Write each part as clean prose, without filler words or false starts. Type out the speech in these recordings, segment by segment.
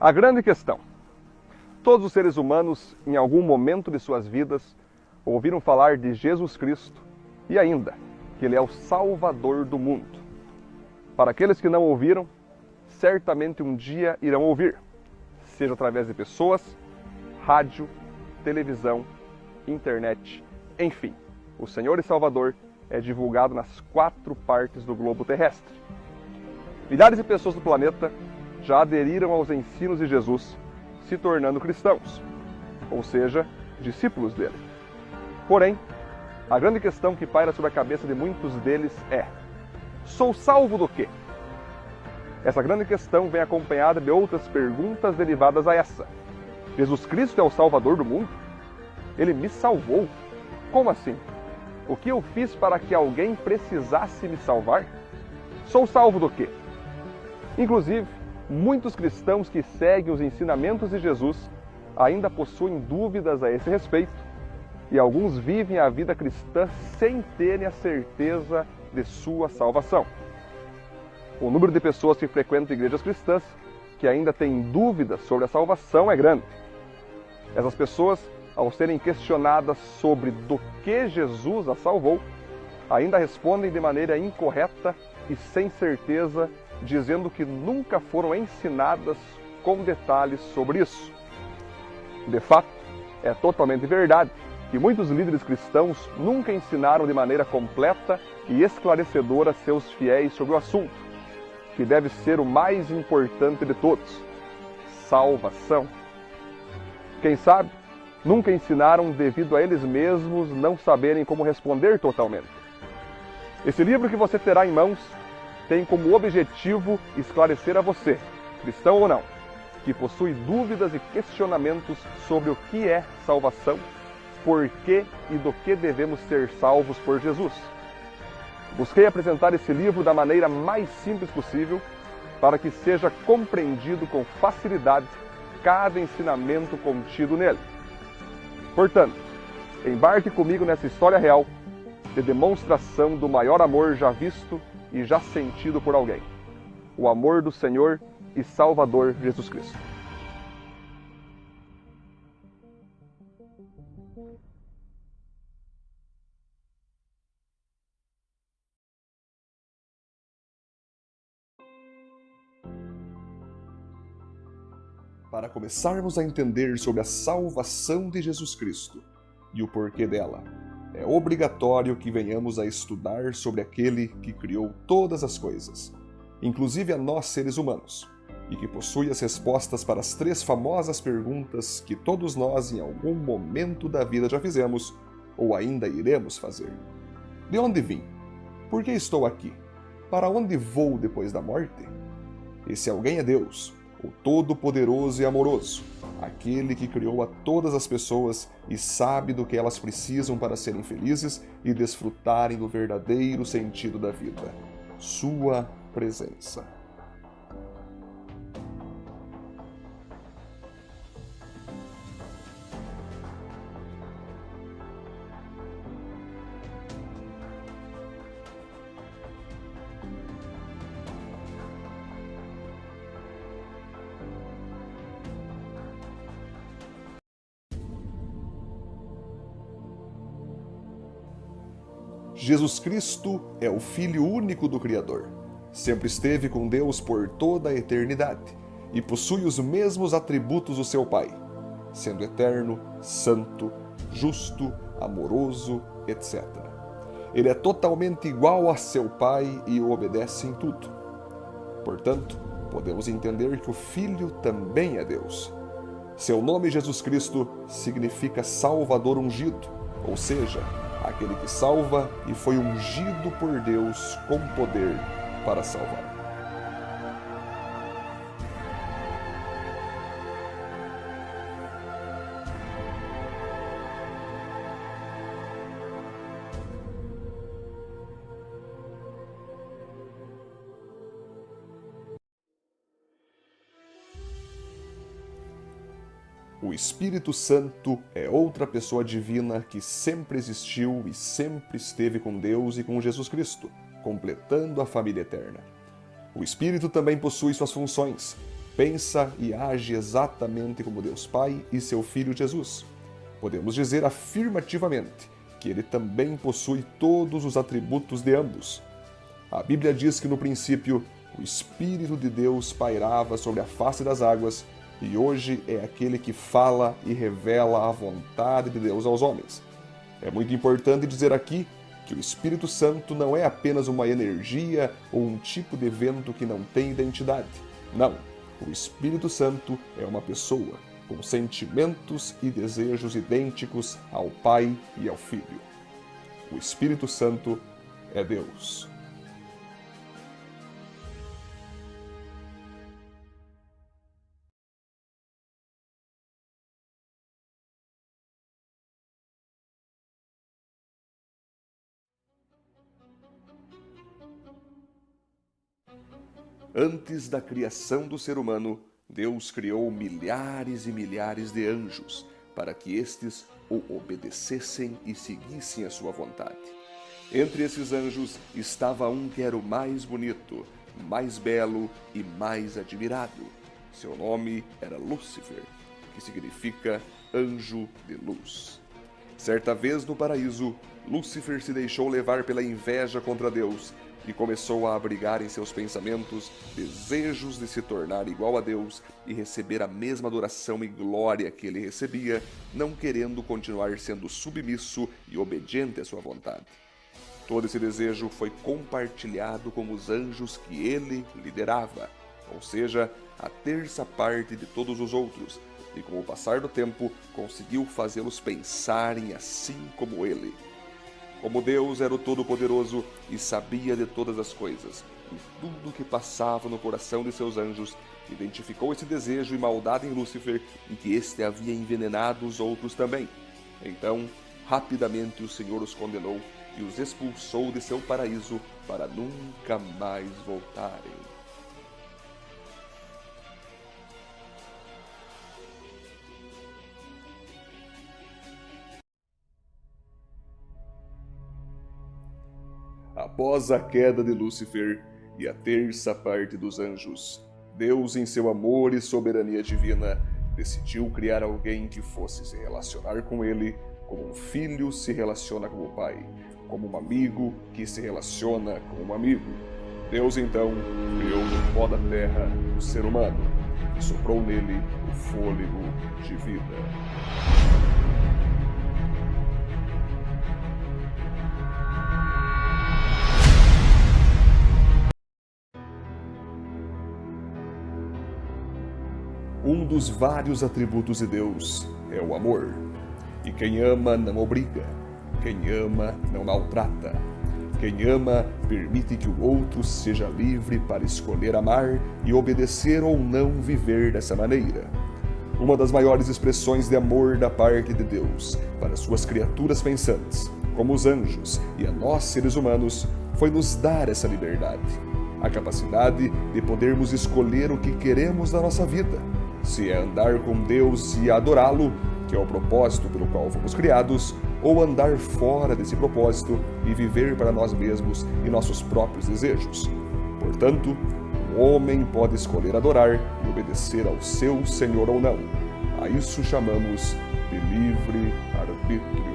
A grande questão. Todos os seres humanos, em algum momento de suas vidas, ouviram falar de Jesus Cristo e ainda que Ele é o Salvador do mundo. Para aqueles que não ouviram, certamente um dia irão ouvir, seja através de pessoas, rádio, televisão, internet, enfim. O Senhor e Salvador é divulgado nas 4 partes do globo terrestre. Milhares de pessoas do planeta já aderiram aos ensinos de Jesus, se tornando cristãos, ou seja, discípulos dele. Porém, a grande questão que paira sobre a cabeça de muitos deles é: sou salvo do quê? Essa grande questão vem acompanhada de outras perguntas derivadas a essa. Jesus Cristo é o Salvador do mundo? Ele me salvou? Como assim? O que eu fiz para que alguém precisasse me salvar? Sou salvo do quê? Inclusive, muitos cristãos que seguem os ensinamentos de Jesus ainda possuem dúvidas a esse respeito, e alguns vivem a vida cristã sem terem a certeza de sua salvação. O número de pessoas que frequentam igrejas cristãs que ainda têm dúvidas sobre a salvação é grande. Essas pessoas, ao serem questionadas sobre do que Jesus as salvou, ainda respondem de maneira incorreta e sem certeza, dizendo que nunca foram ensinadas com detalhes sobre isso. De fato, é totalmente verdade que muitos líderes cristãos nunca ensinaram de maneira completa e esclarecedora seus fiéis sobre o assunto, que deve ser o mais importante de todos: salvação. Quem sabe, nunca ensinaram devido a eles mesmos não saberem como responder totalmente. Esse livro que você terá em mãos tem como objetivo esclarecer a você, cristão ou não, que possui dúvidas e questionamentos sobre o que é salvação, por que e do que devemos ser salvos por Jesus. Busquei apresentar esse livro da maneira mais simples possível para que seja compreendido com facilidade cada ensinamento contido nele. Portanto, embarque comigo nessa história real de demonstração do maior amor já visto e já sentido por alguém: o amor do Senhor e Salvador Jesus Cristo. Para começarmos a entender sobre a salvação de Jesus Cristo e o porquê dela, é obrigatório que venhamos a estudar sobre aquele que criou todas as coisas, inclusive a nós seres humanos, e que possui as respostas para as 3 famosas perguntas que todos nós em algum momento da vida já fizemos ou ainda iremos fazer. De onde vim? Por que estou aqui? Para onde vou depois da morte? Esse alguém é Deus, o Todo-Poderoso e Amoroso, aquele que criou a todas as pessoas e sabe do que elas precisam para serem felizes e desfrutarem do verdadeiro sentido da vida: sua presença. Jesus Cristo é o Filho único do Criador. Sempre esteve com Deus por toda a eternidade e possui os mesmos atributos do seu Pai, sendo eterno, santo, justo, amoroso, etc. Ele é totalmente igual a seu Pai e o obedece em tudo. Portanto, podemos entender que o Filho também é Deus. Seu nome, Jesus Cristo, significa Salvador ungido, ou seja, aquele que salva e foi ungido por Deus com poder para salvar. O Espírito Santo é outra pessoa divina que sempre existiu e sempre esteve com Deus e com Jesus Cristo, completando a família eterna. O Espírito também possui suas funções, pensa e age exatamente como Deus Pai e seu Filho Jesus. Podemos dizer afirmativamente que ele também possui todos os atributos de ambos. A Bíblia diz que no princípio o Espírito de Deus pairava sobre a face das águas e hoje é aquele que fala e revela a vontade de Deus aos homens. É muito importante dizer aqui que o Espírito Santo não é apenas uma energia ou um tipo de evento que não tem identidade. Não, o Espírito Santo é uma pessoa com sentimentos e desejos idênticos ao Pai e ao Filho. O Espírito Santo é Deus. Antes da criação do ser humano, Deus criou milhares e milhares de anjos para que estes o obedecessem e seguissem a sua vontade. Entre esses anjos estava um que era o mais bonito, mais belo e mais admirado. Seu nome era Lúcifer, que significa anjo de luz. Certa vez no paraíso, Lúcifer se deixou levar pela inveja contra Deus e começou a abrigar em seus pensamentos desejos de se tornar igual a Deus e receber a mesma adoração e glória que ele recebia, não querendo continuar sendo submisso e obediente à sua vontade. Todo esse desejo foi compartilhado com os anjos que ele liderava, ou seja, a terça parte de todos os outros, e com o passar do tempo conseguiu fazê-los pensarem assim como ele. Como Deus era o Todo-Poderoso e sabia de todas as coisas, e tudo que passava no coração de seus anjos, identificou esse desejo e maldade em Lúcifer e que este havia envenenado os outros também. Então, rapidamente o Senhor os condenou e os expulsou de seu paraíso para nunca mais voltarem. Após a queda de Lúcifer e a terça parte dos anjos, Deus, em seu amor e soberania divina, decidiu criar alguém que fosse se relacionar com ele como um filho se relaciona com o pai, como um amigo que se relaciona com um amigo. Deus, então, criou no pó da terra o ser humano e soprou nele o fôlego de vida. Um dos vários atributos de Deus é o amor. E quem ama não obriga, quem ama não maltrata. Quem ama permite que o outro seja livre para escolher amar e obedecer ou não viver dessa maneira. Uma das maiores expressões de amor da parte de Deus para suas criaturas pensantes, como os anjos e a nós seres humanos, foi nos dar essa liberdade, a capacidade de podermos escolher o que queremos na nossa vida. Se é andar com Deus e adorá-lo, que é o propósito pelo qual fomos criados, ou andar fora desse propósito e viver para nós mesmos e nossos próprios desejos. Portanto, um homem pode escolher adorar e obedecer ao seu Senhor ou não. A isso chamamos de livre arbítrio.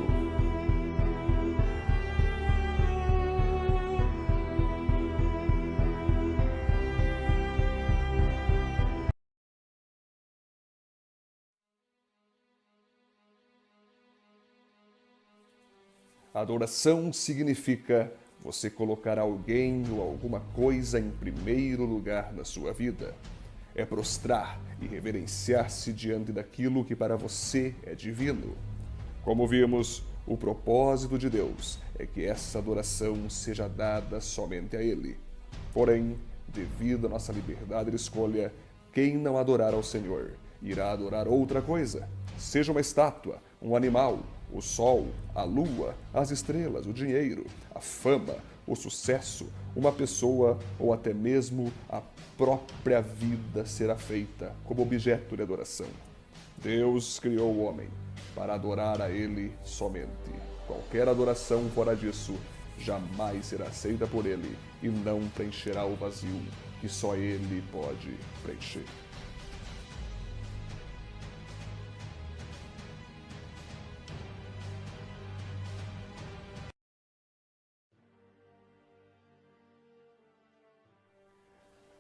Adoração significa você colocar alguém ou alguma coisa em primeiro lugar na sua vida. É prostrar e reverenciar-se diante daquilo que para você é divino. Como vimos, o propósito de Deus é que essa adoração seja dada somente a Ele. Porém, devido à nossa liberdade de escolha, quem não adorar ao Senhor irá adorar outra coisa, seja uma estátua, um animal, o sol, a lua, as estrelas, o dinheiro, a fama, o sucesso, uma pessoa ou até mesmo a própria vida será feita como objeto de adoração. Deus criou o homem para adorar a Ele somente. Qualquer adoração fora disso jamais será aceita por Ele e não preencherá o vazio que só Ele pode preencher.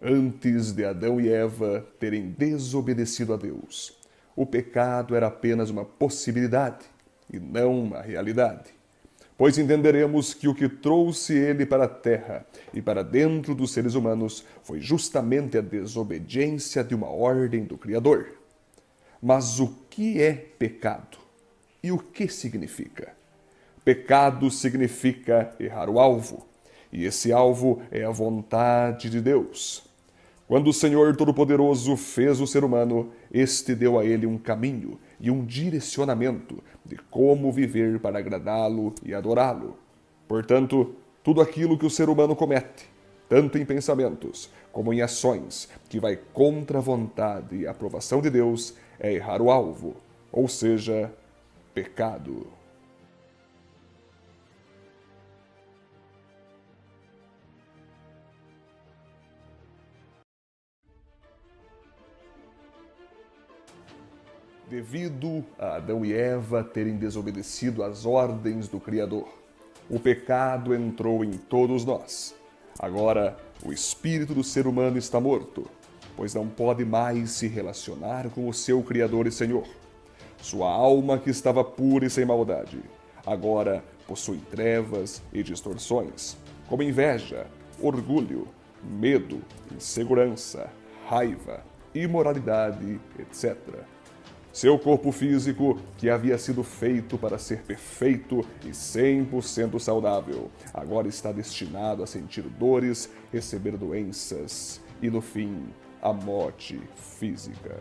Antes de Adão e Eva terem desobedecido a Deus, o pecado era apenas uma possibilidade e não uma realidade. Pois entenderemos que o que trouxe ele para a terra e para dentro dos seres humanos foi justamente a desobediência de uma ordem do Criador. Mas o que é pecado? E o que significa? Pecado significa errar o alvo, e esse alvo é a vontade de Deus. Quando o Senhor Todo-Poderoso fez o ser humano, este deu a ele um caminho e um direcionamento de como viver para agradá-lo e adorá-lo. Portanto, tudo aquilo que o ser humano comete, tanto em pensamentos como em ações, que vai contra a vontade e a aprovação de Deus, é errar o alvo, ou seja, pecado. Devido a Adão e Eva terem desobedecido às ordens do Criador, o pecado entrou em todos nós. Agora, o espírito do ser humano está morto, pois não pode mais se relacionar com o seu Criador e Senhor. Sua alma, que estava pura e sem maldade, agora possui trevas e distorções, como inveja, orgulho, medo, insegurança, raiva, imoralidade, etc. Seu corpo físico, que havia sido feito para ser perfeito e 100% saudável, agora está destinado a sentir dores, receber doenças e, no fim, a morte física.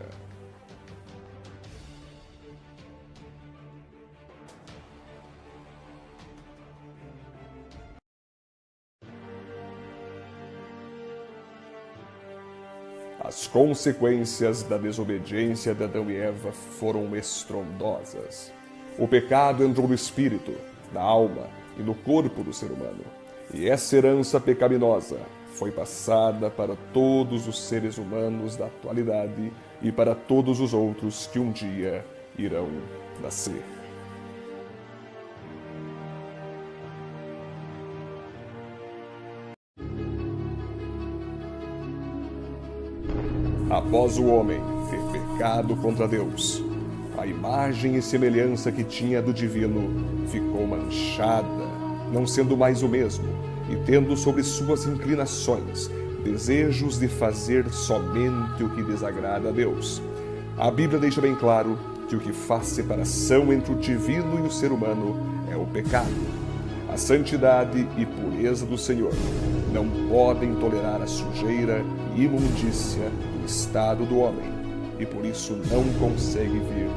As consequências da desobediência de Adão e Eva foram estrondosas. O pecado entrou no espírito, na alma e no corpo do ser humano. E essa herança pecaminosa foi passada para todos os seres humanos da atualidade e para todos os outros que um dia irão nascer. Após o homem ter pecado contra Deus, a imagem e semelhança que tinha do divino ficou manchada, não sendo mais o mesmo, e tendo sobre suas inclinações desejos de fazer somente o que desagrada a Deus. A Bíblia deixa bem claro que o que faz separação entre o divino e o ser humano é o pecado. A santidade e pureza do Senhor não podem tolerar a sujeira e imundícia do estado do homem, e por isso não consegue vir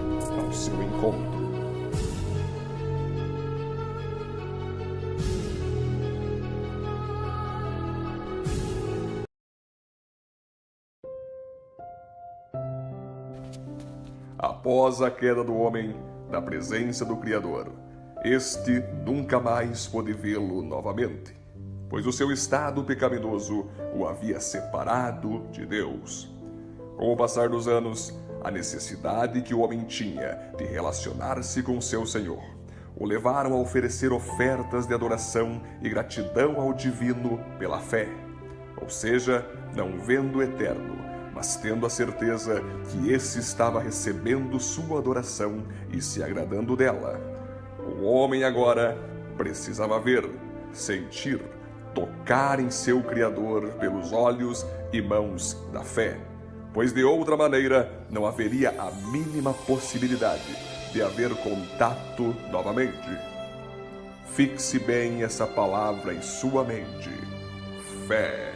ao seu encontro. Após a queda do homem da presença do Criador, este nunca mais pôde vê-lo novamente, pois o seu estado pecaminoso o havia separado de Deus. Com o passar dos anos, a necessidade que o homem tinha de relacionar-se com seu Senhor o levaram a oferecer ofertas de adoração e gratidão ao divino pela fé, ou seja, não vendo o eterno, mas tendo a certeza que esse estava recebendo sua adoração e se agradando dela. O homem agora precisava ver, sentir, tocar em seu Criador pelos olhos e mãos da fé, pois de outra maneira não haveria a mínima possibilidade de haver contato novamente. Fixe bem essa palavra em sua mente: fé.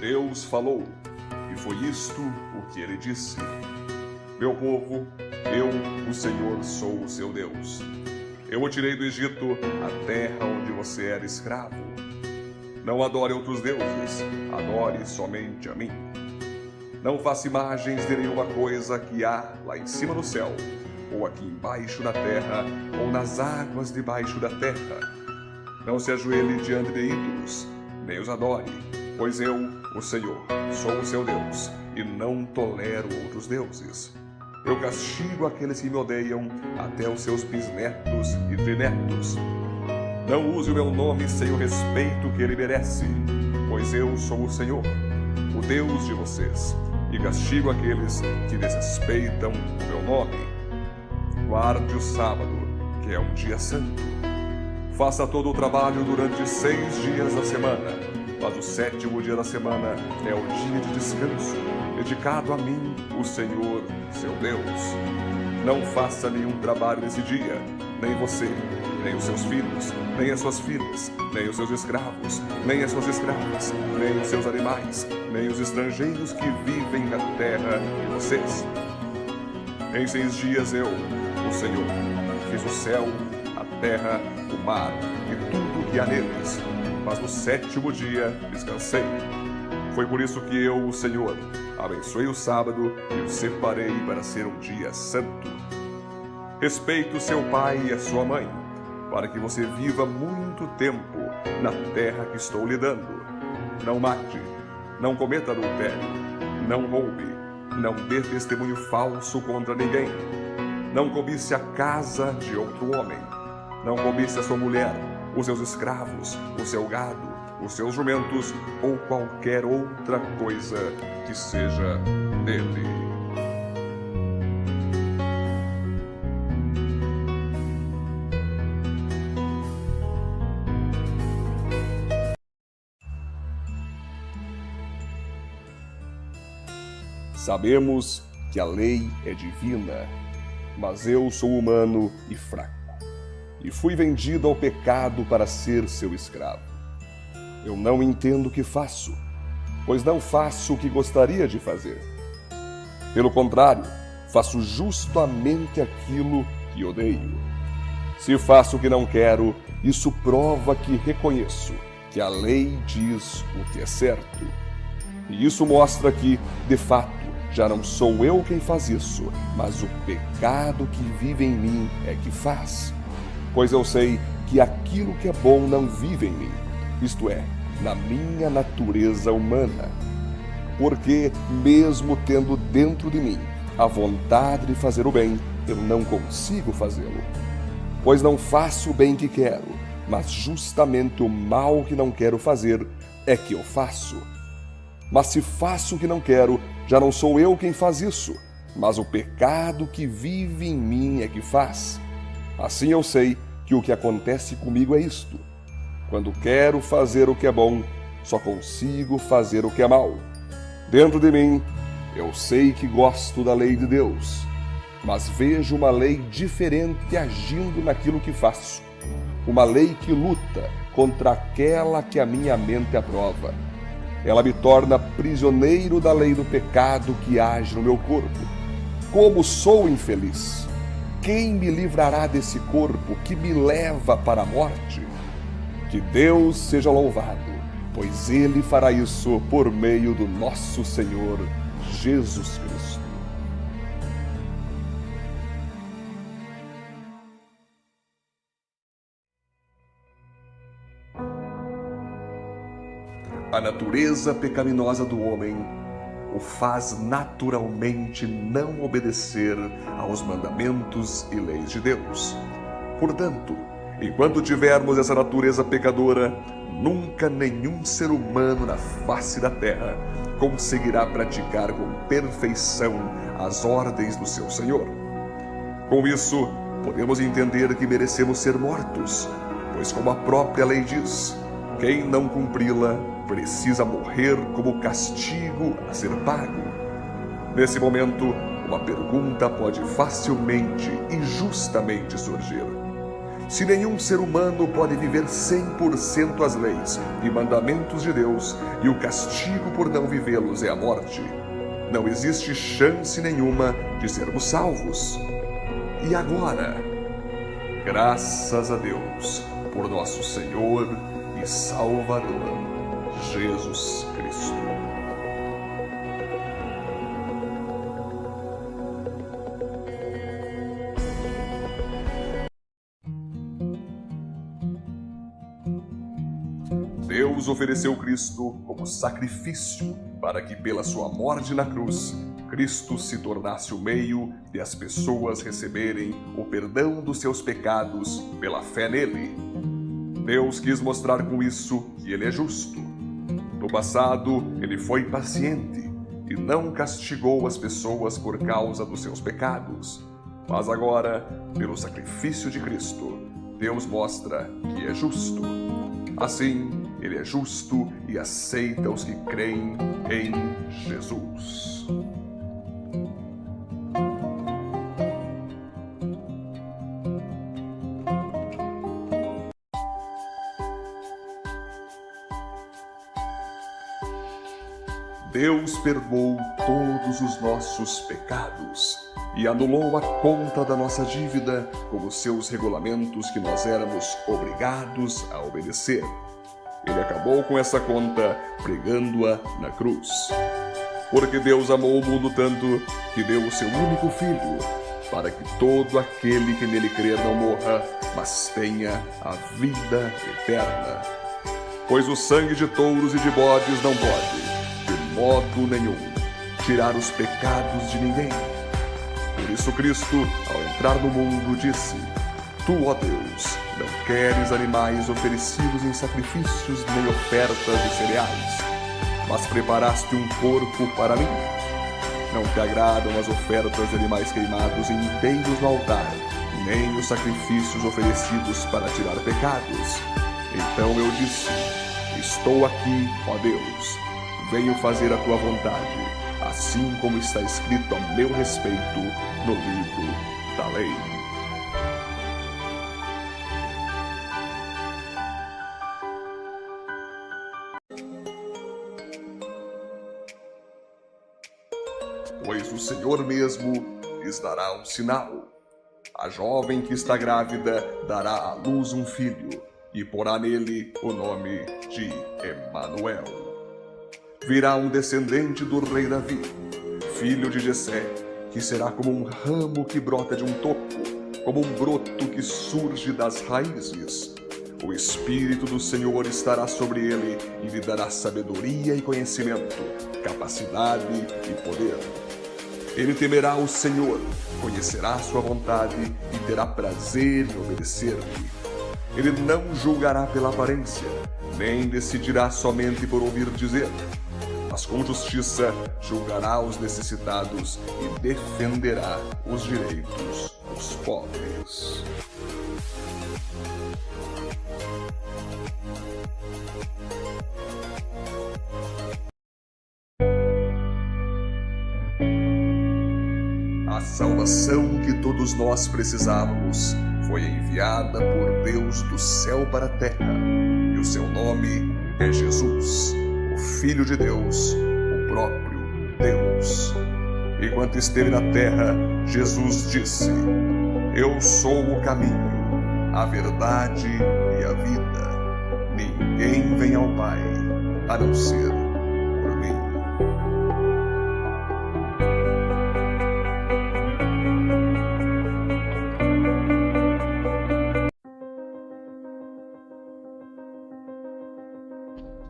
Deus falou, e foi isto o que ele disse: Meu povo, eu, o Senhor, sou o seu Deus. Eu o tirei do Egito, a terra onde você era escravo. Não adore outros deuses, adore somente a mim. Não faça imagens de nenhuma coisa que há lá em cima no céu, ou aqui embaixo na terra, ou nas águas debaixo da terra. Não se ajoelhe diante de ídolos, nem os adore, pois eu, o Senhor, sou o seu Deus, e não tolero outros deuses. Eu castigo aqueles que me odeiam, até os seus bisnetos e trinetos. Não use o meu nome sem o respeito que ele merece, pois eu sou o Senhor, o Deus de vocês, e castigo aqueles que desrespeitam o meu nome. Guarde o sábado, que é um dia santo. Faça todo o trabalho durante 6 dias da semana, mas o 7º dia da semana é o dia de descanso, dedicado a mim, o Senhor, seu Deus. Não faça nenhum trabalho nesse dia, nem você, nem os seus filhos, nem as suas filhas, nem os seus escravos, nem as suas escravas, nem os seus animais, nem os estrangeiros que vivem na terra de vocês. Em 6 dias eu, o Senhor, fiz o céu, a terra, o mar e tudo o que há neles, mas no 7º dia descansei. Foi por isso que eu, o Senhor, abençoei o sábado e o separei para ser um dia santo. Respeite o seu pai e a sua mãe, para que você viva muito tempo na terra que estou lhe dando. Não mate, não cometa adultério, não roube, não dê testemunho falso contra ninguém. Não cobice a casa de outro homem. Não cobice a sua mulher, os seus escravos, o seu gado, os seus jumentos ou qualquer outra coisa que seja dele. Sabemos que a lei é divina, mas eu sou humano e fraco, e fui vendido ao pecado para ser seu escravo. Eu não entendo o que faço, pois não faço o que gostaria de fazer. Pelo contrário, faço justamente aquilo que odeio. Se faço o que não quero, isso prova que reconheço que a lei diz o que é certo. E isso mostra que, de fato, já não sou eu quem faz isso, mas o pecado que vive em mim é que faz. Pois eu sei que aquilo que é bom não vive em mim, isto é, na minha natureza humana. Porque, mesmo tendo dentro de mim a vontade de fazer o bem, eu não consigo fazê-lo. Pois não faço o bem que quero, mas justamente o mal que não quero fazer é que eu faço. Mas se faço o que não quero, já não sou eu quem faz isso, mas o pecado que vive em mim é que faz. Assim eu sei que o que acontece comigo é isto: quando quero fazer o que é bom, só consigo fazer o que é mal. Dentro de mim, eu sei que gosto da lei de Deus, mas vejo uma lei diferente agindo naquilo que faço. Uma lei que luta contra aquela que a minha mente aprova. Ela me torna prisioneiro da lei do pecado que age no meu corpo. Como sou infeliz! Quem me livrará desse corpo que me leva para a morte? Que Deus seja louvado, pois Ele fará isso por meio do nosso Senhor Jesus Cristo. A natureza pecaminosa do homem o faz naturalmente não obedecer aos mandamentos e leis de Deus. Portanto, enquanto tivermos essa natureza pecadora, nunca nenhum ser humano na face da terra conseguirá praticar com perfeição as ordens do seu Senhor. Com isso, podemos entender que merecemos ser mortos, pois como a própria lei diz, quem não cumpri-la precisa morrer como castigo a ser pago. Nesse momento, uma pergunta pode facilmente e justamente surgir. Se nenhum ser humano pode viver 100% as leis e mandamentos de Deus e o castigo por não vivê-los é a morte, não existe chance nenhuma de sermos salvos. E agora? Graças a Deus por nosso Senhor e Salvador, Jesus Cristo. Deus ofereceu Cristo como sacrifício para que pela sua morte na cruz Cristo se tornasse o meio de as pessoas receberem o perdão dos seus pecados pela fé nele. Deus quis mostrar com isso que ele é justo. No passado, ele foi paciente e não castigou as pessoas por causa dos seus pecados. Mas agora, pelo sacrifício de Cristo, Deus mostra que é justo. Assim, ele é justo e aceita os que creem em Jesus. Deus perdoou todos os nossos pecados e anulou a conta da nossa dívida com os seus regulamentos que nós éramos obrigados a obedecer. Ele acabou com essa conta pregando-a na cruz. Porque Deus amou o mundo tanto que deu o seu único Filho, para que todo aquele que nele crer não morra, mas tenha a vida eterna. Pois o sangue de touros e de bodes não pode, de modo nenhum, tirar os pecados de ninguém. Por isso Cristo, ao entrar no mundo, disse: Tu, ó Deus, não queres animais oferecidos em sacrifícios nem ofertas de cereais, mas preparaste um corpo para mim. Não te agradam as ofertas de animais queimados inteiros no altar, nem os sacrifícios oferecidos para tirar pecados. Então eu disse: Estou aqui, ó Deus, venho fazer a tua vontade, assim como está escrito a meu respeito no livro da lei. Pois o Senhor mesmo lhes dará um sinal. A jovem que está grávida dará à luz um filho e porá nele o nome de Emanuel. Virá um descendente do rei Davi, filho de Jessé, que será como um ramo que brota de um toco, como um broto que surge das raízes. O Espírito do Senhor estará sobre ele e lhe dará sabedoria e conhecimento, capacidade e poder. Ele temerá o Senhor, conhecerá a sua vontade e terá prazer em obedecer-lhe. Ele não julgará pela aparência, nem decidirá somente por ouvir dizer, mas com justiça julgará os necessitados e defenderá os direitos dos pobres. A salvação que todos nós precisávamos foi enviada por Deus do céu para a terra, e o seu nome é Jesus, o Filho de Deus, o próprio Deus. Enquanto esteve na terra, Jesus disse: Eu sou o caminho, a verdade e a vida. Ninguém vem ao Pai a não ser por mim.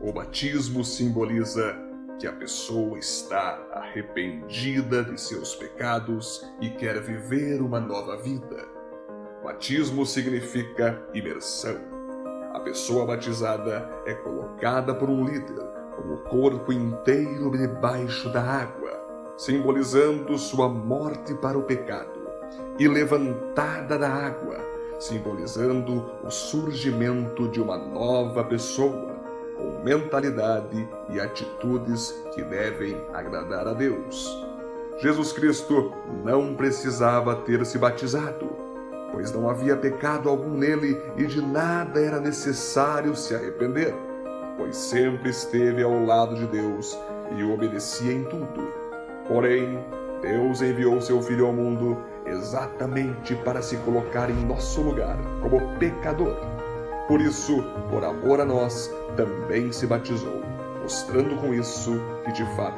O batismo simboliza que a pessoa está arrependida de seus pecados e quer viver uma nova vida. Batismo significa imersão. A pessoa batizada é colocada por um líder, com o corpo inteiro debaixo da água, simbolizando sua morte para o pecado, e levantada da água, simbolizando o surgimento de uma nova pessoa, com mentalidade e atitudes que devem agradar a Deus. Jesus Cristo não precisava ter se batizado, pois não havia pecado algum nele e de nada era necessário se arrepender, pois sempre esteve ao lado de Deus e o obedecia em tudo. Porém, Deus enviou seu Filho ao mundo exatamente para se colocar em nosso lugar como pecador. Por isso, por amor a nós, também se batizou, mostrando com isso que, de fato,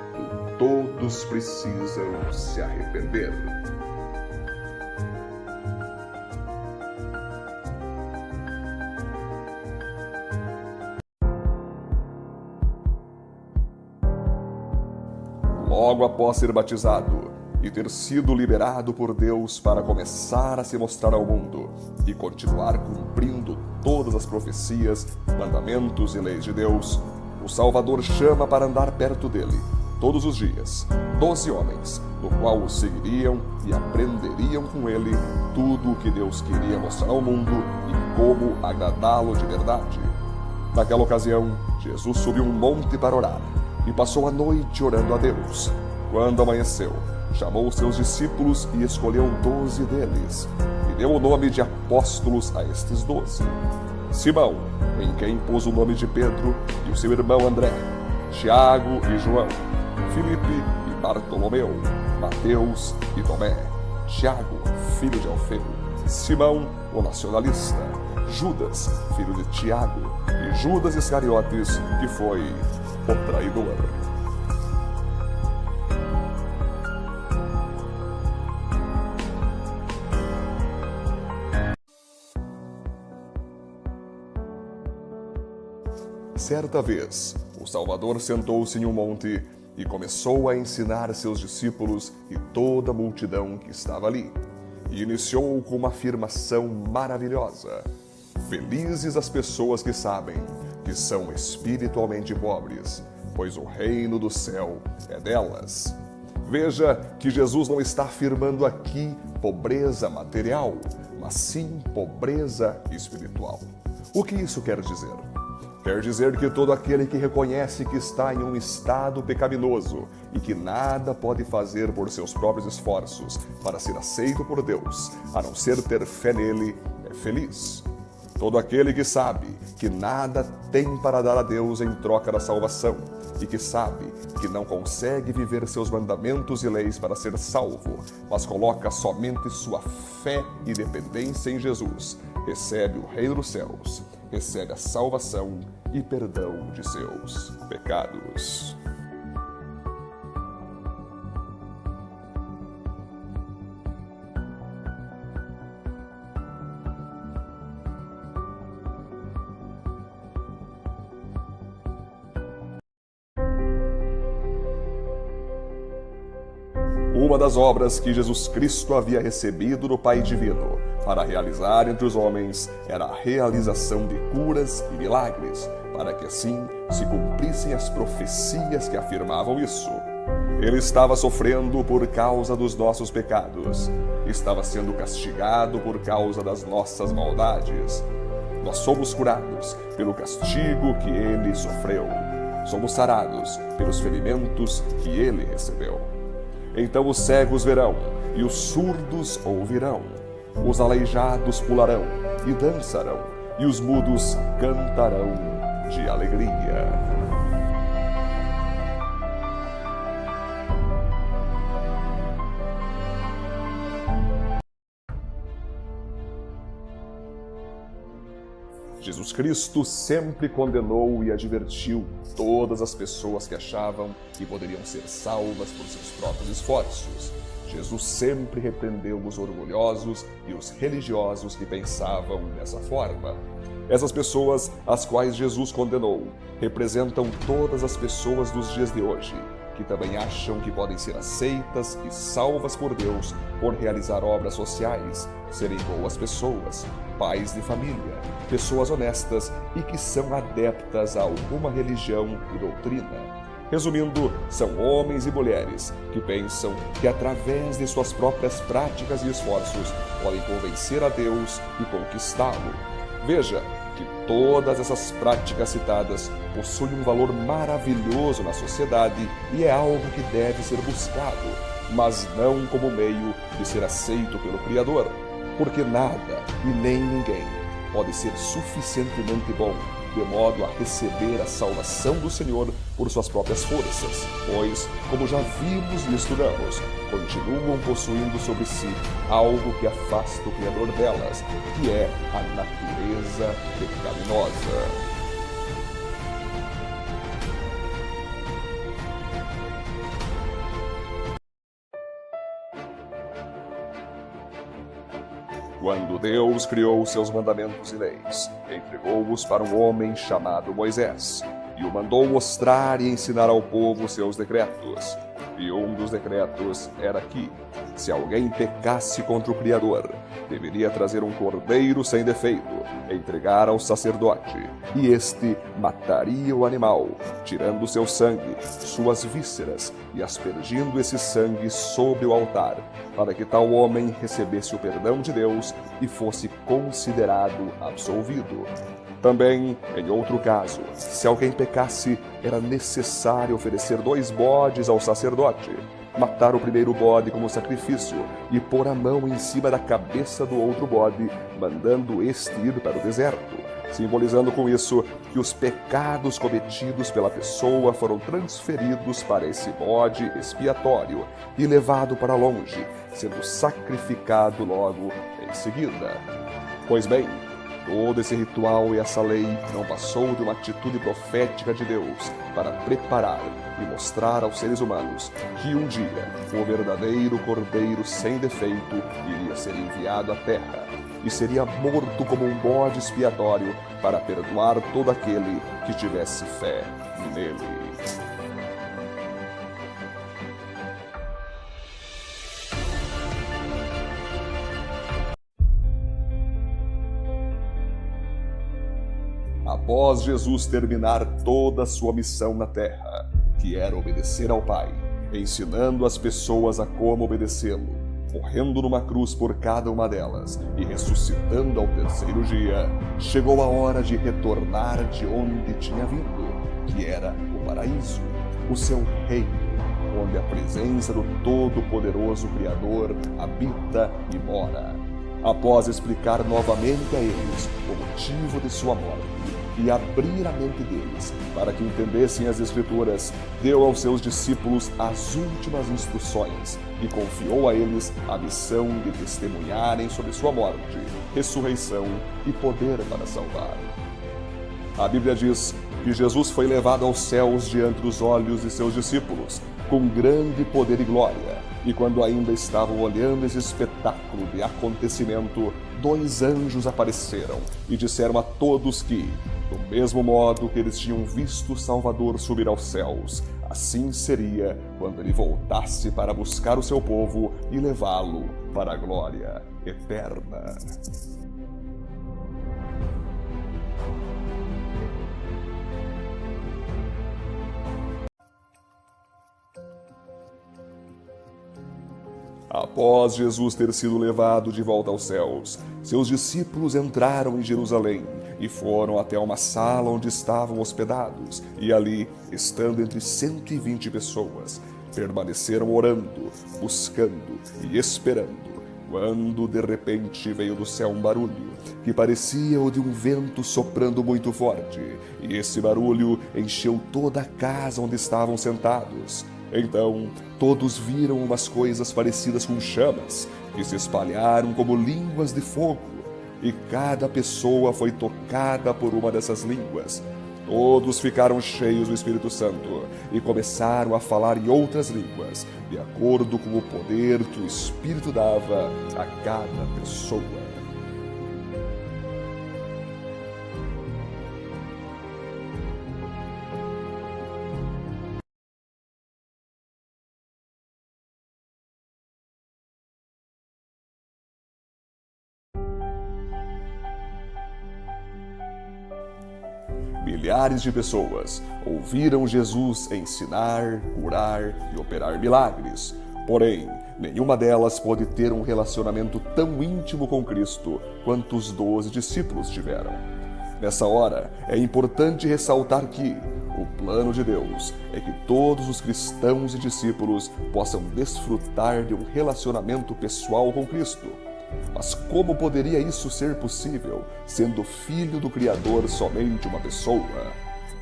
todos precisam se arrepender. logo após ser batizado e ter sido liberado por Deus para começar a se mostrar ao mundo e continuar cumprindo todas as profecias, mandamentos e leis de Deus, o Salvador chama para andar perto dele todos os dias 12 homens, no qual o seguiriam e aprenderiam com ele tudo o que Deus queria mostrar ao mundo e como agradá-lo de verdade. Naquela ocasião, Jesus subiu um monte para orar e passou a noite orando a Deus. Quando amanheceu, chamou seus discípulos e escolheu 12 deles, e deu o nome de apóstolos a estes 12. Simão, em quem pôs o nome de Pedro, e o seu irmão André, Tiago e João, Filipe e Bartolomeu, Mateus e Tomé, Tiago, filho de Alfeu, Simão, o nacionalista, Judas, filho de Tiago, e Judas Iscariotes, que foi o traidor. Certa vez, o Salvador sentou-se em um monte e começou a ensinar seus discípulos e toda a multidão que estava ali. E iniciou com uma afirmação maravilhosa: felizes as pessoas que sabem que são espiritualmente pobres, pois o reino do céu é delas. Veja que Jesus não está afirmando aqui pobreza material, mas sim pobreza espiritual. O que isso quer dizer? Quer dizer que todo aquele que reconhece que está em um estado pecaminoso e que nada pode fazer por seus próprios esforços para ser aceito por Deus, a não ser ter fé nele, é feliz. Todo aquele que sabe que nada tem para dar a Deus em troca da salvação e que sabe que não consegue viver seus mandamentos e leis para ser salvo, mas coloca somente sua fé e dependência em Jesus, recebe o reino dos céus, recebe a salvação e perdão de seus pecados. Uma das obras que Jesus Cristo havia recebido do Pai Divino para realizar entre os homens era a realização de curas e milagres, para que assim se cumprissem as profecias que afirmavam isso. Ele estava sofrendo por causa dos nossos pecados, estava sendo castigado por causa das nossas maldades. Nós somos curados pelo castigo que ele sofreu. Somos sarados pelos ferimentos que ele recebeu. Então os cegos verão, e os surdos ouvirão. Os aleijados pularão e dançarão, e os mudos cantarão de alegria. Jesus Cristo sempre condenou e advertiu todas as pessoas que achavam que poderiam ser salvas por seus próprios esforços. Jesus sempre repreendeu os orgulhosos e os religiosos que pensavam dessa forma. Essas pessoas, as quais Jesus condenou, representam todas as pessoas dos dias de hoje, que também acham que podem ser aceitas e salvas por Deus por realizar obras sociais, serem boas pessoas, pais de família, pessoas honestas e que são adeptas a alguma religião e doutrina. Resumindo, são homens e mulheres que pensam que através de suas próprias práticas e esforços podem convencer a Deus e conquistá-lo. Veja que todas essas práticas citadas possuem um valor maravilhoso na sociedade e é algo que deve ser buscado, mas não como meio de ser aceito pelo Criador, porque nada e nem ninguém pode ser suficientemente bom de modo a receber a salvação do Senhor por suas próprias forças, pois, como já vimos e estudamos, continuam possuindo sobre si algo que afasta o Criador delas, que é a natureza pecaminosa. Quando Deus criou seus mandamentos e leis, entregou-os para um homem chamado Moisés, e o mandou mostrar e ensinar ao povo seus decretos. E um dos decretos era que, se alguém pecasse contra o Criador, deveria trazer um cordeiro sem defeito, entregar ao sacerdote, e este mataria o animal, tirando seu sangue, suas vísceras, e aspergindo esse sangue sobre o altar, para que tal homem recebesse o perdão de Deus e fosse considerado absolvido. Também, em outro caso, se alguém pecasse, era necessário oferecer 2 bodes ao sacerdote, matar o primeiro bode como sacrifício e pôr a mão em cima da cabeça do outro bode, mandando este ir para o deserto, simbolizando com isso que os pecados cometidos pela pessoa foram transferidos para esse bode expiatório e levado para longe, sendo sacrificado logo em seguida. Pois bem, todo esse ritual e essa lei não passou de uma atitude profética de Deus para preparar e mostrar aos seres humanos que um dia o verdadeiro Cordeiro sem defeito iria ser enviado à terra e seria morto como um bode expiatório para perdoar todo aquele que tivesse fé nele. Após Jesus terminar toda a sua missão na terra, que era obedecer ao Pai, ensinando as pessoas a como obedecê-lo, morrendo numa cruz por cada uma delas e ressuscitando ao terceiro dia, chegou a hora de retornar de onde tinha vindo, que era o paraíso, o seu reino, onde a presença do Todo-Poderoso Criador habita e mora. Após explicar novamente a eles o motivo de sua morte e abrir a mente deles para que entendessem as Escrituras, deu aos seus discípulos as últimas instruções e confiou a eles a missão de testemunharem sobre sua morte, ressurreição e poder para salvar. A Bíblia diz que Jesus foi levado aos céus diante dos olhos de seus discípulos, com grande poder e glória. E quando ainda estavam olhando esse espetáculo de acontecimento, 2 anjos apareceram e disseram a todos que, do mesmo modo que eles tinham visto o Salvador subir aos céus, assim seria quando ele voltasse para buscar o seu povo e levá-lo para a glória eterna. Após Jesus ter sido levado de volta aos céus, seus discípulos entraram em Jerusalém e foram até uma sala onde estavam hospedados, e ali, estando entre 120 pessoas, permaneceram orando, buscando e esperando, quando de repente veio do céu um barulho, que parecia o de um vento soprando muito forte, e esse barulho encheu toda a casa onde estavam sentados. Então, todos viram umas coisas parecidas com chamas, que se espalharam como línguas de fogo, e cada pessoa foi tocada por uma dessas línguas. Todos ficaram cheios do Espírito Santo e começaram a falar em outras línguas, de acordo com o poder que o Espírito dava a cada pessoa. Milhares de pessoas ouviram Jesus ensinar, curar e operar milagres. Porém, nenhuma delas pôde ter um relacionamento tão íntimo com Cristo quanto os 12 discípulos tiveram. Nessa hora, é importante ressaltar que o plano de Deus é que todos os cristãos e discípulos possam desfrutar de um relacionamento pessoal com Cristo. Mas como poderia isso ser possível, sendo filho do Criador somente uma pessoa?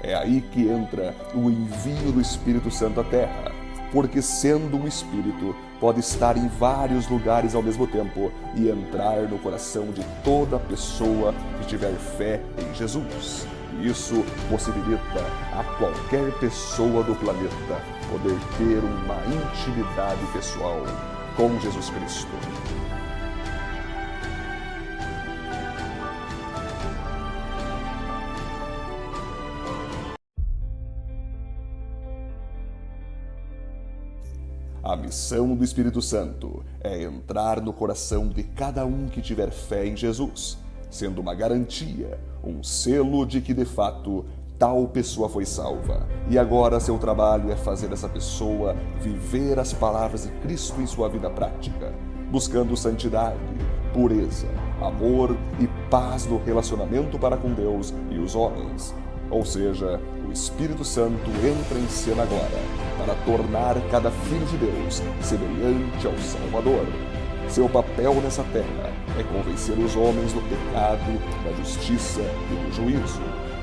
É aí que entra o envio do Espírito Santo à Terra, porque sendo um Espírito, pode estar em vários lugares ao mesmo tempo e entrar no coração de toda pessoa que tiver fé em Jesus. Isso possibilita a qualquer pessoa do planeta poder ter uma intimidade pessoal com Jesus Cristo. A missão do Espírito Santo é entrar no coração de cada um que tiver fé em Jesus, sendo uma garantia, um selo de que de fato tal pessoa foi salva. E agora seu trabalho é fazer essa pessoa viver as palavras de Cristo em sua vida prática, buscando santidade, pureza, amor e paz no relacionamento para com Deus e os homens. Ou seja, o Espírito Santo entra em cena agora para tornar cada filho de Deus semelhante ao Salvador. Seu papel nessa terra é convencer os homens do pecado, da justiça e do juízo.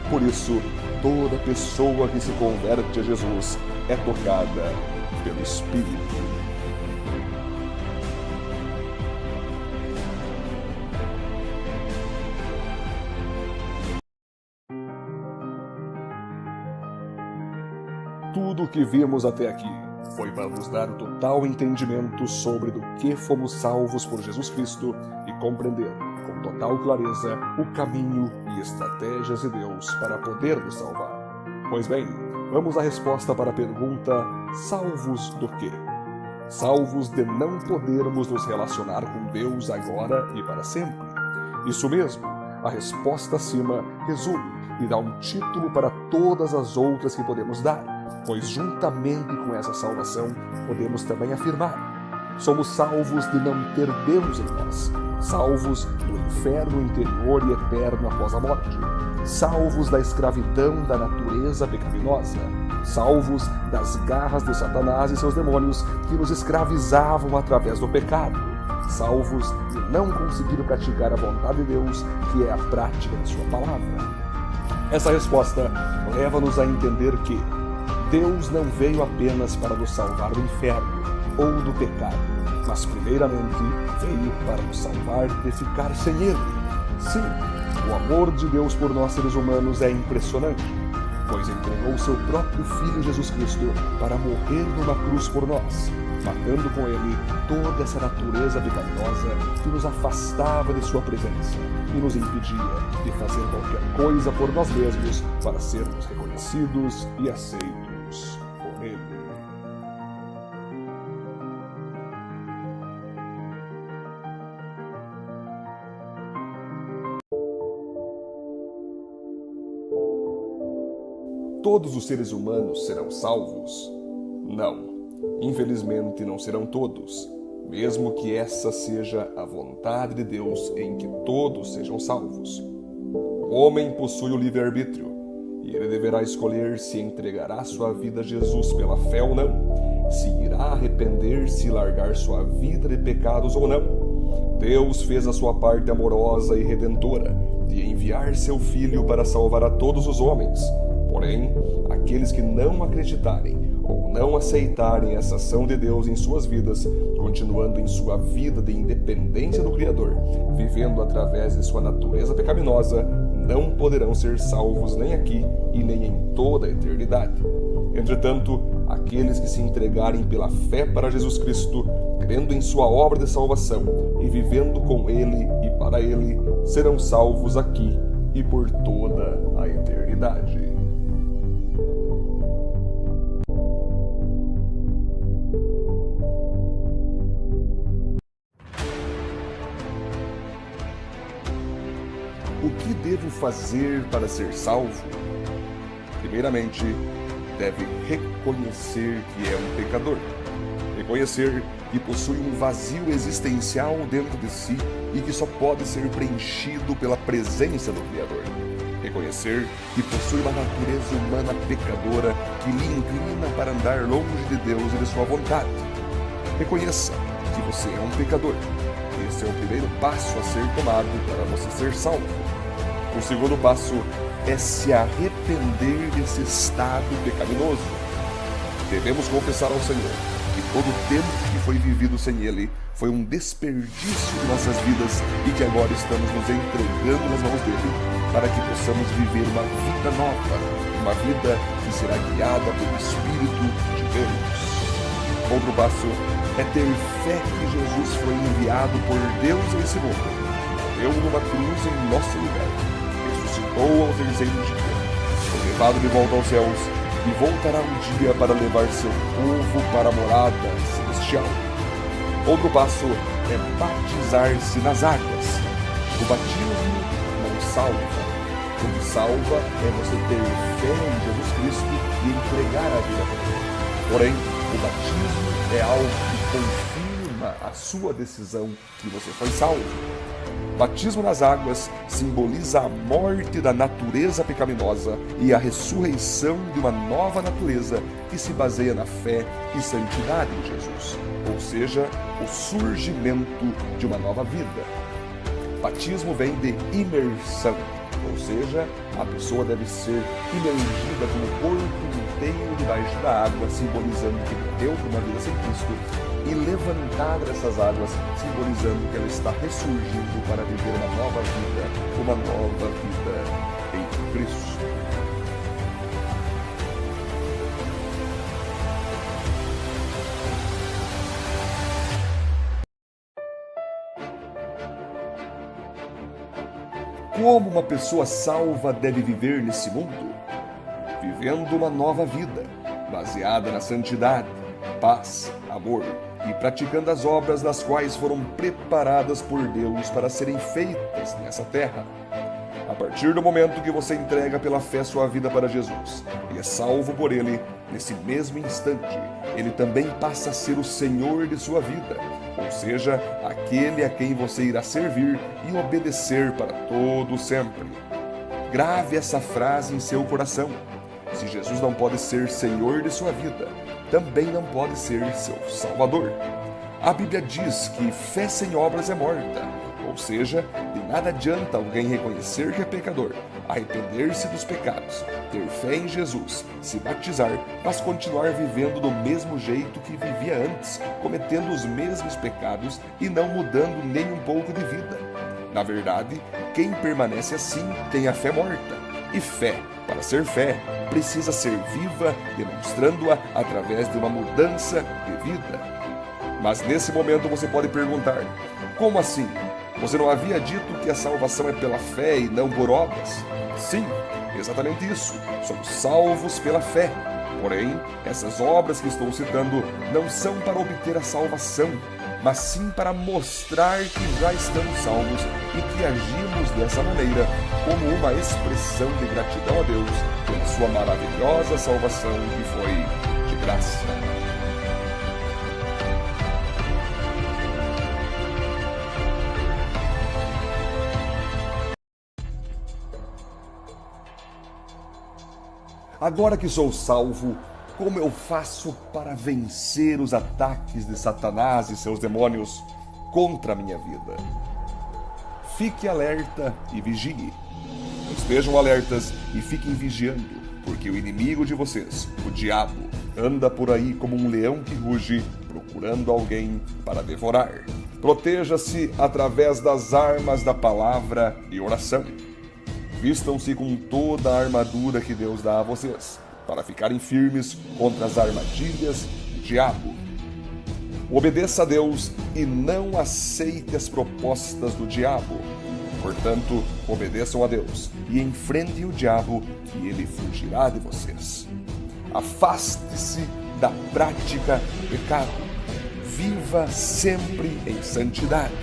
Por isso, toda pessoa que se converte a Jesus é tocada pelo Espírito. Tudo o que vimos até aqui foi para nos dar o total entendimento sobre do que fomos salvos por Jesus Cristo e compreender com total clareza o caminho e estratégias de Deus para poder nos salvar. Pois bem, vamos à resposta para a pergunta: salvos do quê? Salvos de não podermos nos relacionar com Deus agora e para sempre. Isso mesmo, a resposta acima resume e dá um título para todas as outras que podemos dar. Pois juntamente com essa salvação, podemos também afirmar: somos salvos de não ter Deus em nós, salvos do inferno interior e eterno após a morte, salvos da escravidão da natureza pecaminosa, salvos das garras de Satanás e seus demônios que nos escravizavam através do pecado, salvos de não conseguir praticar a vontade de Deus, que é a prática de sua palavra. Essa resposta leva-nos a entender que Deus não veio apenas para nos salvar do inferno ou do pecado, mas primeiramente veio para nos salvar de ficar sem Ele. Sim, o amor de Deus por nós seres humanos é impressionante, pois entregou seu próprio Filho Jesus Cristo para morrer numa cruz por nós, matando com Ele toda essa natureza pecaminosa que nos afastava de sua presença e nos impedia de fazer qualquer coisa por nós mesmos para sermos reconhecidos e aceitos por Ele. Todos os seres humanos serão salvos? Não. Infelizmente não serão todos, mesmo que essa seja a vontade de Deus em que todos sejam salvos. O homem possui o livre-arbítrio, e ele deverá escolher se entregará sua vida a Jesus pela fé ou não, se irá arrepender-se e largar sua vida de pecados ou não. Deus fez a sua parte amorosa e redentora de enviar seu Filho para salvar a todos os homens. Porém, aqueles que não acreditarem ou não aceitarem essa ação de Deus em suas vidas, continuando em sua vida de independência do Criador, vivendo através de sua natureza pecaminosa, não poderão ser salvos nem aqui e nem em toda a eternidade. Entretanto, aqueles que se entregarem pela fé para Jesus Cristo, crendo em sua obra de salvação e vivendo com Ele e para Ele, serão salvos aqui e por toda a eternidade. O que devo fazer para ser salvo? Primeiramente, deve reconhecer que é um pecador. Reconhecer que possui um vazio existencial dentro de si e que só pode ser preenchido pela presença do Criador. Reconhecer que possui uma natureza humana pecadora que lhe inclina para andar longe de Deus e de sua vontade. Reconheça que você é um pecador. Esse é o primeiro passo a ser tomado para você ser salvo. O segundo passo é se arrepender desse estado pecaminoso. Devemos confessar ao Senhor que todo o tempo que foi vivido sem Ele foi um desperdício de nossas vidas e que agora estamos nos entregando nas mãos dele para que possamos viver uma vida nova, uma vida que será guiada pelo Espírito de Deus. Outro passo é ter fé que Jesus foi enviado por Deus a esse mundo, morreu numa cruz em nosso lugar, ressuscitou ao terceiro dia, foi levado de volta aos céus e voltará um dia para levar seu povo para a morada celestial. celestial. Outro passo é batizar-se nas águas. O batismo não salva. O que salva é você ter fé em Jesus Cristo e entregar a vida para Ele. Porém, o batismo é algo que confirma a sua decisão que você foi salvo. Batismo nas águas simboliza a morte da natureza pecaminosa e a ressurreição de uma nova natureza que se baseia na fé e santidade em Jesus, ou seja, o surgimento de uma nova vida. Batismo vem de imersão, ou seja, a pessoa deve ser imergida com o corpo inteiro debaixo da água, simbolizando que morreu por uma vida sem Cristo, e levantada dessas águas, simbolizando que ela está ressurgindo para viver uma nova vida em Cristo. Como uma pessoa salva deve viver nesse mundo? Vivendo uma nova vida, baseada na santidade, paz, amor e praticando as obras das quais foram preparadas por Deus para serem feitas nessa terra. A partir do momento que você entrega pela fé sua vida para Jesus e é salvo por Ele, nesse mesmo instante, Ele também passa a ser o Senhor de sua vida, ou seja, aquele a quem você irá servir e obedecer para todo sempre. Grave essa frase em seu coração. Se Jesus não pode ser Senhor de sua vida, também não pode ser seu Salvador. A Bíblia diz que fé sem obras é morta, ou seja, de nada adianta alguém reconhecer que é pecador, arrepender-se dos pecados, ter fé em Jesus, se batizar, mas continuar vivendo do mesmo jeito que vivia antes, cometendo os mesmos pecados e não mudando nem um pouco de vida. Na verdade, quem permanece assim tem a fé morta. E fé, para ser fé, precisa ser viva, demonstrando-a através de uma mudança de vida. Mas nesse momento você pode perguntar: como assim? Você não havia dito que a salvação é pela fé e não por obras? Sim, exatamente isso. Somos salvos pela fé. Porém, essas obras que estou citando não são para obter a salvação, mas sim para mostrar que já estamos salvos e que agimos dessa maneira como uma expressão de gratidão a Deus pela sua maravilhosa salvação que foi de graça. Agora que sou salvo, como eu faço para vencer os ataques de Satanás e seus demônios contra a minha vida? Fique alerta e vigie. Estejam alertas e fiquem vigiando, porque o inimigo de vocês, o diabo, anda por aí como um leão que ruge, procurando alguém para devorar. Proteja-se através das armas da palavra e oração. Vistam-se com toda a armadura que Deus dá a vocês, para ficarem firmes contra as armadilhas do diabo. Obedeça a Deus e não aceite as propostas do diabo. Portanto, obedeçam a Deus e enfrentem o diabo, que ele fugirá de vocês. Afaste-se da prática do pecado. Viva sempre em santidade.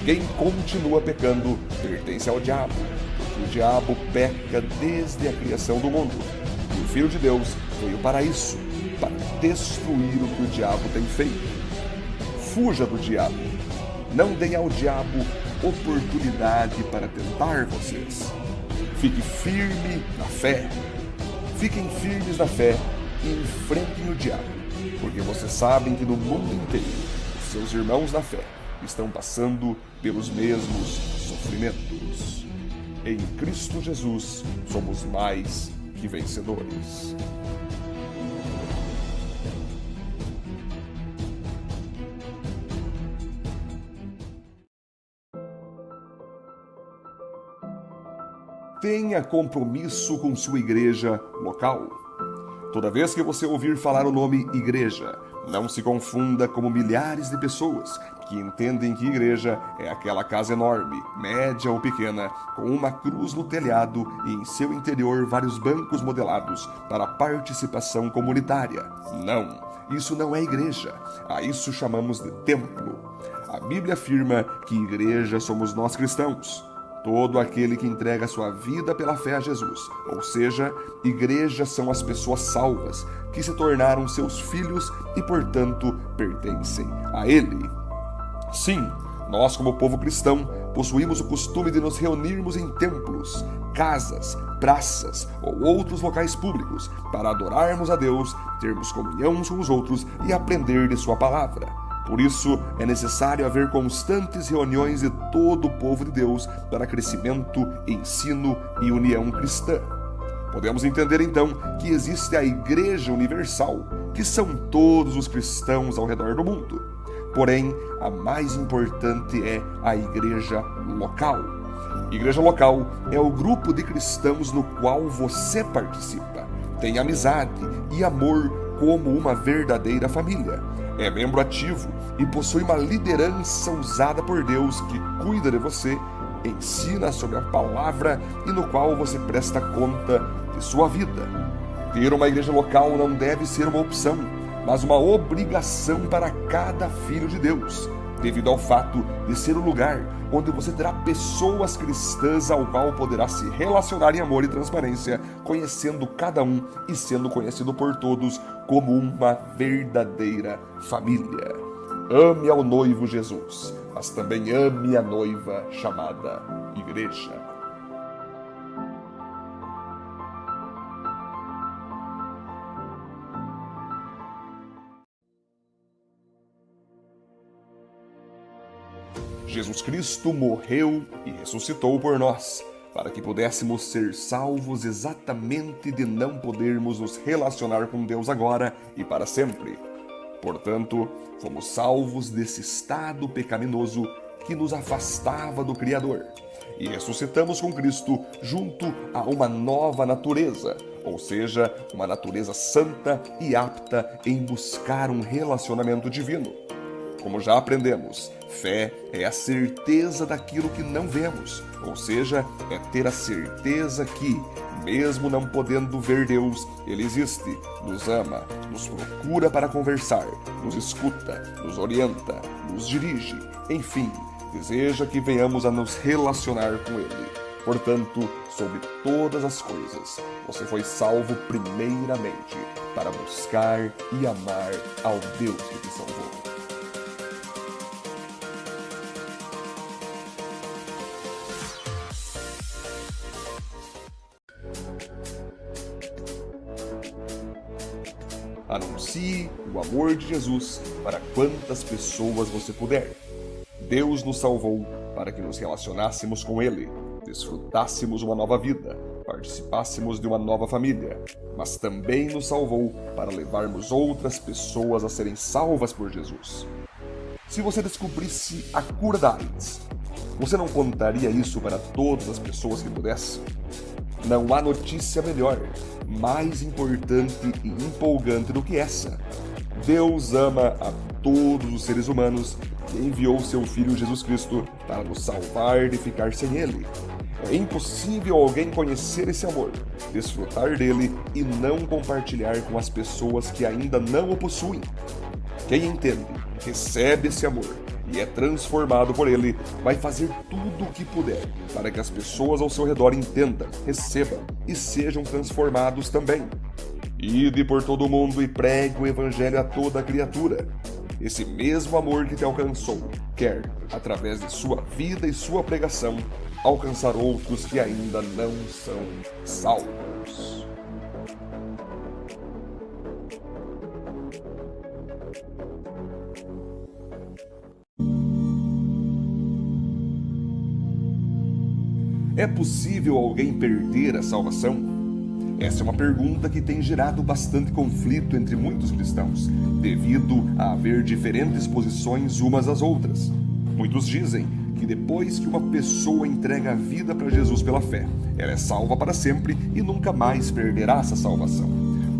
Quem continua pecando pertence ao diabo, porque o diabo peca desde a criação do mundo. E o Filho de Deus veio para isso, para destruir o que o diabo tem feito. Fuja do diabo. Não deem ao diabo oportunidade para tentar vocês. Fique firme na fé. Fiquem firmes na fé e enfrentem o diabo, porque vocês sabem que no mundo inteiro os seus irmãos na fé estão passando pelos mesmos sofrimentos. Em Cristo Jesus somos mais que vencedores. Tenha compromisso com sua igreja local. Toda vez que você ouvir falar o nome igreja, não se confunda como milhares de pessoas que entendem que igreja é aquela casa enorme, média ou pequena, com uma cruz no telhado e em seu interior vários bancos modelados para participação comunitária. Não! Isso não é igreja. A isso chamamos de templo. A Bíblia afirma que igreja somos nós cristãos. Todo aquele que entrega sua vida pela fé a Jesus. Ou seja, igreja são as pessoas salvas, que se tornaram seus filhos e, portanto, pertencem a Ele. Sim, nós como povo cristão possuímos o costume de nos reunirmos em templos, casas, praças ou outros locais públicos para adorarmos a Deus, termos comunhão uns com os outros e aprender de sua palavra. Por isso, é necessário haver constantes reuniões de todo o povo de Deus para crescimento, ensino e união cristã. Podemos entender então que existe a Igreja Universal, que são todos os cristãos ao redor do mundo. Porém, a mais importante é a Igreja Local. Igreja Local é o grupo de cristãos no qual você participa, tem amizade e amor como uma verdadeira família. É membro ativo e possui uma liderança usada por Deus que cuida de você, ensina sobre a palavra e no qual você presta conta de sua vida. Ter uma igreja local não deve ser uma opção, mas uma obrigação para cada filho de Deus, devido ao fato de ser o lugar onde você terá pessoas cristãs ao qual poderá se relacionar em amor e transparência, conhecendo cada um e sendo conhecido por todos como uma verdadeira família. Ame ao noivo Jesus, mas também ame a noiva chamada Igreja. Jesus Cristo morreu e ressuscitou por nós, para que pudéssemos ser salvos exatamente de não podermos nos relacionar com Deus agora e para sempre. Portanto, fomos salvos desse estado pecaminoso que nos afastava do Criador, e ressuscitamos com Cristo junto a uma nova natureza, ou seja, uma natureza santa e apta em buscar um relacionamento divino. Como já aprendemos, fé é a certeza daquilo que não vemos, ou seja, é ter a certeza que, mesmo não podendo ver Deus, Ele existe, nos ama, nos procura para conversar, nos escuta, nos orienta, nos dirige, enfim, deseja que venhamos a nos relacionar com Ele. Portanto, sobre todas as coisas, você foi salvo primeiramente para buscar e amar ao Deus que te salvou. Anuncie o amor de Jesus para quantas pessoas você puder. Deus nos salvou para que nos relacionássemos com Ele, desfrutássemos uma nova vida, participássemos de uma nova família, mas também nos salvou para levarmos outras pessoas a serem salvas por Jesus. Se você descobrisse a cura da AIDS, você não contaria isso para todas as pessoas que pudesse? Não há notícia melhor, mais importante e empolgante do que essa. Deus ama a todos os seres humanos e enviou seu Filho Jesus Cristo para nos salvar de ficar sem Ele. É impossível alguém conhecer esse amor, desfrutar dele e não compartilhar com as pessoas que ainda não o possuem. Quem entende, recebe esse amor e é transformado por ele, vai fazer tudo o que puder para que as pessoas ao seu redor entendam, recebam e sejam transformados também. Ide por todo o mundo e pregue o evangelho a toda criatura. Esse mesmo amor que te alcançou quer, através de sua vida e sua pregação, alcançar outros que ainda não são salvos. É possível alguém perder a salvação? Essa é uma pergunta que tem gerado bastante conflito entre muitos cristãos, devido a haver diferentes posições umas às outras. Muitos dizem que depois que uma pessoa entrega a vida para Jesus pela fé, ela é salva para sempre e nunca mais perderá essa salvação.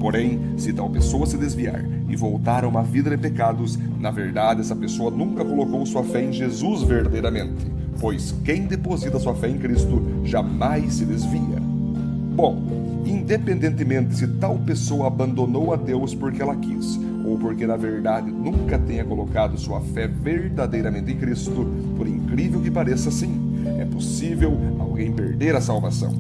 Porém, se tal pessoa se desviar e voltar a uma vida de pecados, na verdade essa pessoa nunca colocou sua fé em Jesus verdadeiramente, pois quem deposita sua fé em Cristo jamais se desvia. Bom, independentemente se tal pessoa abandonou a Deus porque ela quis, ou porque na verdade nunca tenha colocado sua fé verdadeiramente em Cristo, por incrível que pareça, sim, é possível alguém perder a salvação.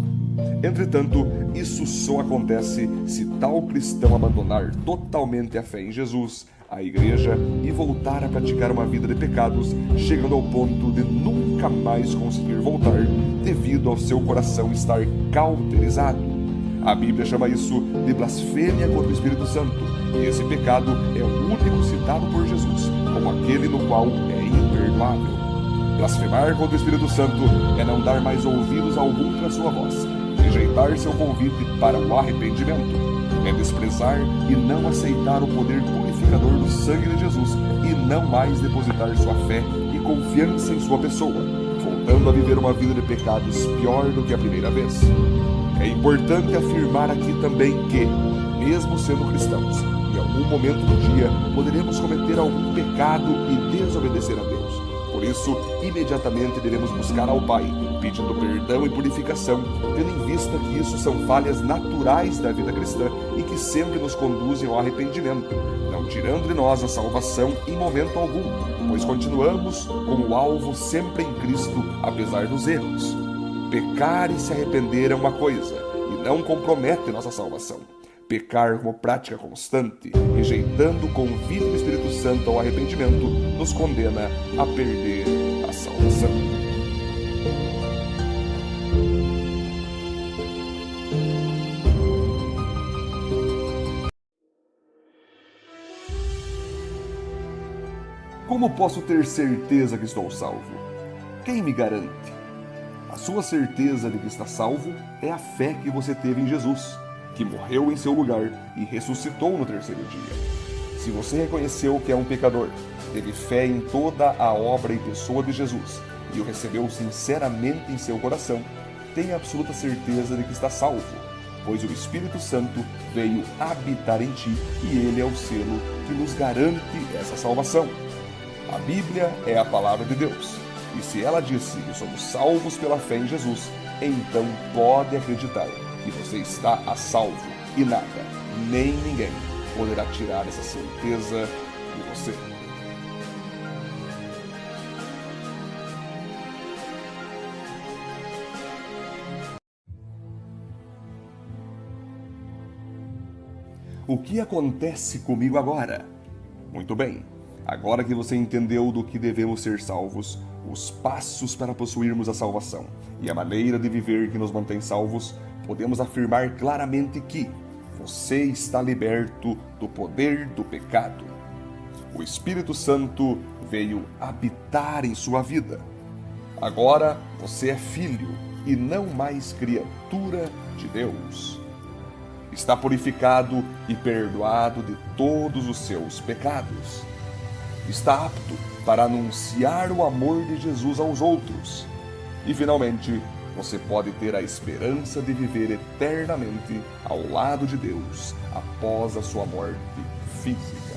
Entretanto, isso só acontece se tal cristão abandonar totalmente a fé em Jesus, a igreja, e voltar a praticar uma vida de pecados, chegando ao ponto de nunca mais conseguir voltar devido ao seu coração estar cauterizado. A Bíblia chama isso de blasfêmia contra o Espírito Santo, e esse pecado é o único citado por Jesus como aquele no qual é imperdoável. Blasfemar contra o Espírito Santo é não dar mais ouvidos algum para sua voz, rejeitar seu convite para o arrependimento, é desprezar e não aceitar o poder purificador do sangue de Jesus e não mais depositar sua fé e confiança em sua pessoa, voltando a viver uma vida de pecados pior do que a primeira vez. É importante afirmar aqui também que, mesmo sendo cristãos, em algum momento do dia poderemos cometer algum pecado e desobedecer a Deus. Por isso, imediatamente devemos buscar ao Pai, pedindo perdão e purificação, tendo em vista que isso são falhas naturais da vida cristã e que sempre nos conduzem ao arrependimento, não tirando de nós a salvação em momento algum, pois continuamos com o alvo sempre em Cristo, apesar dos erros. Pecar e se arrepender é uma coisa, e não compromete nossa salvação. Pecar como prática constante, rejeitando o convite do Espírito Santo ao arrependimento, nos condena a perder a salvação. Como posso ter certeza que estou salvo? Quem me garante? A sua certeza de que está salvo é a fé que você teve em Jesus, que morreu em seu lugar e ressuscitou no terceiro dia. Se você reconheceu que é um pecador, teve fé em toda a obra e pessoa de Jesus e o recebeu sinceramente em seu coração, tenha absoluta certeza de que está salvo, pois o Espírito Santo veio habitar em ti e ele é o selo que nos garante essa salvação. A Bíblia é a palavra de Deus, e se ela disse que somos salvos pela fé em Jesus, então pode acreditar que você está a salvo e nada, nem ninguém poderá tirar essa certeza de você. O que acontece comigo agora? Muito bem, agora que você entendeu do que devemos ser salvos, os passos para possuirmos a salvação e a maneira de viver que nos mantém salvos, podemos afirmar claramente que você está liberto do poder do pecado. O Espírito Santo veio habitar em sua vida. Agora você é filho e não mais criatura de Deus. Está purificado e perdoado de todos os seus pecados. Está apto para anunciar o amor de Jesus aos outros. E finalmente, você pode ter a esperança de viver eternamente ao lado de Deus após a sua morte física.